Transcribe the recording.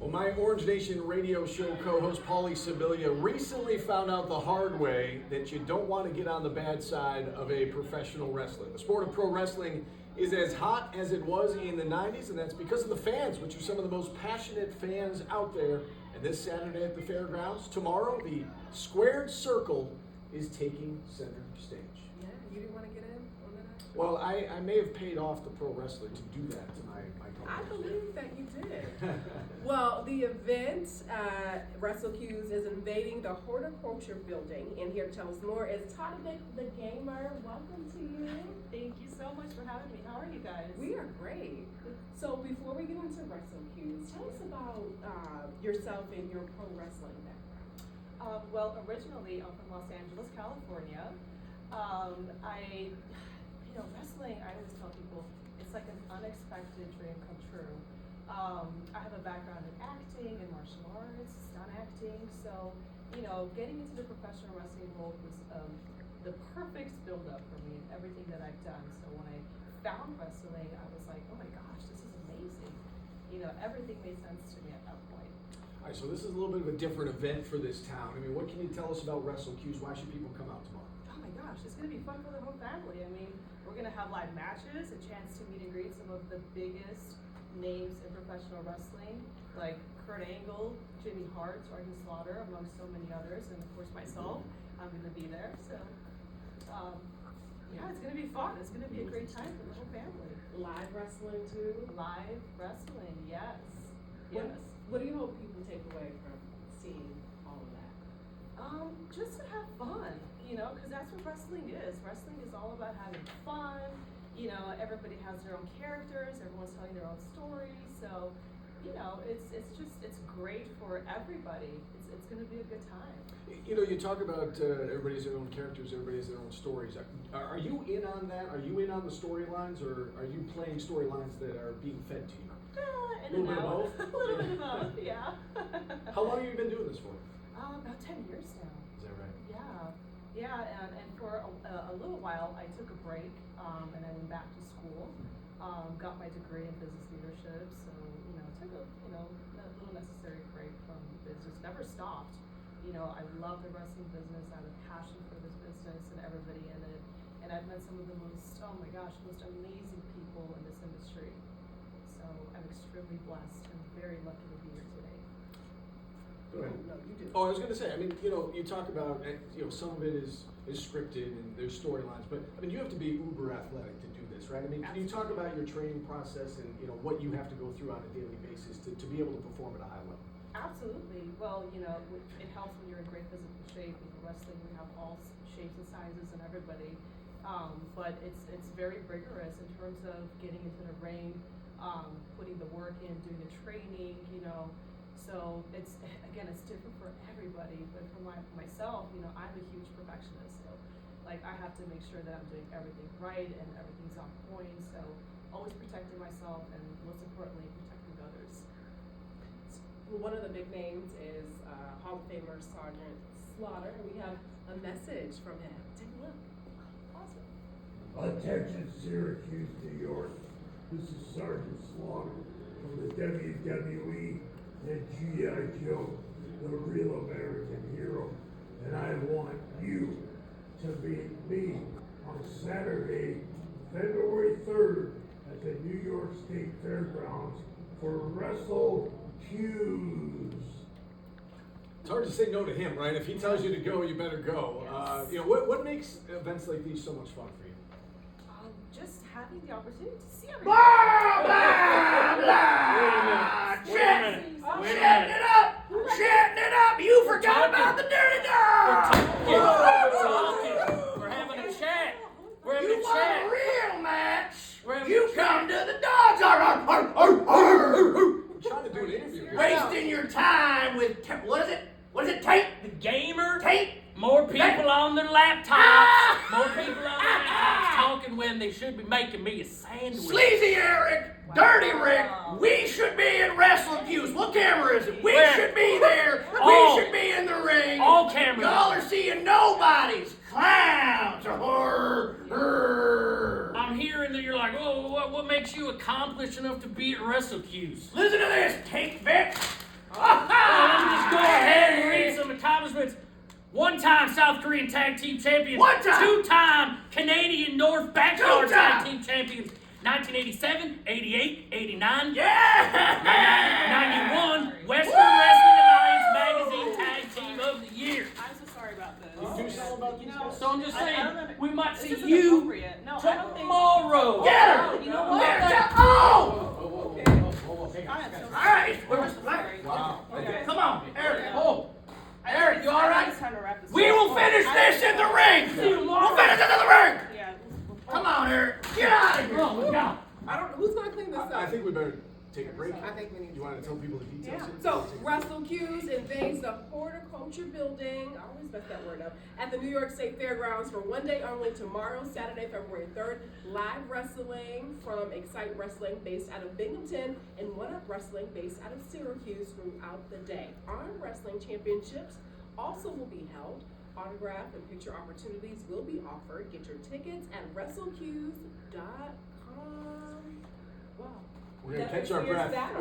Well, my Orange Nation radio show co-host Paulie Sibilia recently found out the hard way that you don't want to get on the bad side of a professional wrestler. The sport of pro wrestling is as hot as it was in the 90s, and that's because of the fans, which are some of the most passionate fans out there. And this Saturday at the fairgrounds, tomorrow, the Squared Circle is taking center stage. Yeah, you didn't want to get in on that? Well, I may have paid off the pro wrestler to do that to my I believe that you did. Well, the event, WrestleCues, is invading the Horticulture Building, and here to tell us more is Tatevik, the gamer. Welcome to you. Thank you so much for having me. How are you guys? We are great. So before we get into WrestleCues, tell us about yourself and your pro wrestling background. Well, originally I'm from Los Angeles, California. Wrestling, I always tell people, it's like an unexpected dream come true. I have a background in acting and martial arts, stunt acting, so, getting into the professional wrestling world was the perfect build-up for me in everything that I've done. So when I found wrestling, I was like, oh my gosh, this is amazing. Everything made sense to me at that point. All right, so this is a little bit of a different event for this town. I mean, what can you tell us about WrestleCues? Why should people come out tomorrow? Oh my gosh, it's going to be fun for the whole family. I mean, we're going to have live matches, a chance to meet and greet some of the biggest names in professional wrestling, like Kurt Angle, Jimmy Hart, Sergeant Slaughter, among so many others, and of course myself. I'm going to be there, so it's going to be fun. It's going to be a great time for the whole family. Live wrestling too? Live wrestling, yes. What do you hope people take away from seeing all of that? Just to have fun, because that's what wrestling is. Wrestling is all about having fun. Everybody has their own characters. Everyone's telling their own stories. So, it's great for everybody. It's going to be a good time. You talk about everybody has their own characters, everybody has their own stories. Are you in on that? Are you in on the storylines, or are you playing storylines that are being fed to you? A little bit of both. A little bit of both, yeah. How long have you been doing this for? About 10 years now. Is that right? Yeah, and for a little while I took a break, and I went back to school, got my degree in business leadership, so, took a little necessary break from business, never stopped. I love the wrestling business, I have a passion for this business and everybody in it, and I've met some of the most amazing people in this industry. So I'm extremely blessed and very lucky to be here today. Go ahead. No, you do. Oh, I was going to say, you talk about, some of it is scripted and there's storylines, but, you have to be uber athletic to do this, right? Can you talk about your training process and, what you have to go through on a daily basis to be able to perform at a high level? Absolutely. Well, it helps when you're in great physical shape. In wrestling, we have all shapes and sizes and everybody. But it's very rigorous in terms of getting into the ring, putting the work in, doing the training, So it's different for everybody. But for myself, I'm a huge perfectionist. So I have to make sure that I'm doing everything right and everything's on point. So always protecting myself and most importantly, protecting others. Well, one of the big names is Hall of Famer Sergeant Slaughter, and we have a message from him. Take a look. Awesome. Attention Syracuse, New York. This is Sergeant Slaughter from the WWE and G.I. Joe, the real American hero. And I want you to meet me on Saturday, February 3rd at the New York State Fairgrounds for WrestleCues. It's hard to say no to him, right? If he tells you to go, you better go. Yes. What makes events like these so much fun for you? Just having the opportunity to see everything. Blah, blah, blah! Chatting it up! Chatting it up! You forgot about the dirty dog! We're having a chat. We're having You a want chat. a real match? We're having You a come chat. to the dogs! I'm trying to do an interview here. Wasting your time with what is it? Tape? The gamer. Tape? More people on their laptops. More people on their laptops talking when they should be making me a sandwich. Sleazy Eric, Dirty Rick, we should be in WrestleCues. What camera is it? We Where? should be there. All. We should be in the ring. All cameras. Y'all are seeing nobodies. Clowns. I'm hearing that you're like, oh, what makes you accomplished enough to be at WrestleCues? Listen to this, Tatevik. go ahead and read some accomplishments. One-time South Korean Tag Team Champions. One time. Two-time Canadian North Backyard Two time. Tag Team Champions. 1987, 88, 89, Yeah! 91 Western Wrestling Alliance Magazine Tag Team of the Year. I'm so sorry about this. You do something about these guys? So I'm just I saying, don't know. we might This see isn't you appropriate. No, I don't think. tomorrow. Get her! Oh, you know what? Get her! Oh! Okay. Hang I on. am so All right. sorry. Wow. Okay. Come on, Eric. Yeah. Oh, Eric, you all right? It's time to wrap this We up. will finish this in the ring! See you tomorrow. We'll finish it in the ring! Yeah. Come on, Eric. Get out of here! Oh my God. I don't. Who's gonna clean this up? I think we better take a break. I think we need You want to tell people the details? Yeah. So, Russell Hughes invades the Horticulture Building, I always mess that word up, at the New York State Fairgrounds for one day only tomorrow, Saturday, February 3rd. Live wrestling from Excite Wrestling based out of Binghamton and One Up Wrestling based out of Syracuse throughout the day. Arm Wrestling Championships also will be held. Autograph and picture opportunities will be offered. Get your tickets at WrestleHughes.com. Wow. We're going to Never catch our fears breath. that.